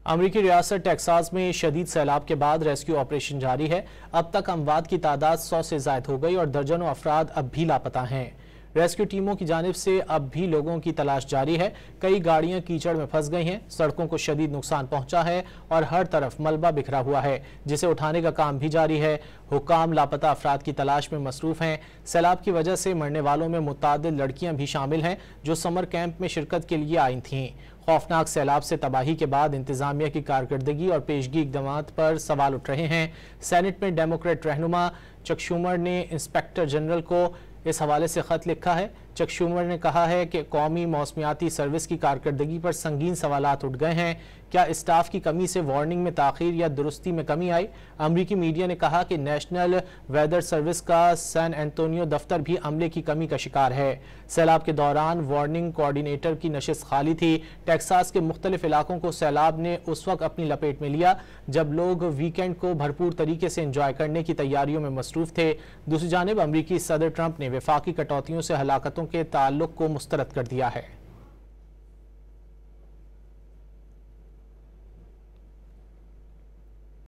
अमरीकी रियासत टेक्सास में शदीद सैलाब के बाद रेस्क्यू ऑपरेशन जारी है। अब तक अमवात की तादाद 100 से ज़ायद हो गई और दर्जनों अफराद अब भी लापता हैं। रेस्क्यू टीमों की जानिब से अब भी लोगों की तलाश जारी है। कई गाड़ियां कीचड़ में फंस गई हैं, सड़कों को शदीद नुकसान पहुंचा है और हर तरफ मलबा बिखरा हुआ है, जिसे उठाने का काम भी जारी है। हुक्काम लापता अफराद की तलाश में मसरूफ हैं। सैलाब की वजह से मरने वालों में मुतादिद लड़कियां भी शामिल हैं जो समर कैंप में शिरकत के लिए आई थीं। खौफनाक सैलाब से तबाही के बाद इंतजामिया की कारकर्दगी और पेशगी इक़दामात पर सवाल उठ रहे हैं। सेनेट में डेमोक्रेट रहनुमा चक शूमर ने इंस्पेक्टर जनरल को इस हवाले से खत लिखा है। चक शूमर ने कहा है कि कौमी मौसमियाती सर्विस की कारकर्दगी पर संगीन सवालात उठ गए हैं। क्या स्टाफ की कमी से वार्निंग में ताखीर या दुरुस्ती में कमी आई? अमरीकी मीडिया ने कहा कि नेशनल वेदर सर्विस का सैन एंटोनियो दफ्तर भी अमले की कमी का शिकार है। सैलाब के दौरान वार्निंग कोऑर्डिनेटर की नशिस्त खाली थी। टेक्सास के मुख्तलिफ इलाकों को सैलाब ने उस वक्त अपनी लपेट में लिया जब लोग वीकेंड को भरपूर तरीके से इंजॉय करने की तैयारियों में मसरूफ थे। दूसरी जानिब अमरीकी सदर ट्रंप ने वफाकी कटौतियों से हलाकतों के ताल्लुक को मुस्तरद कर दिया है।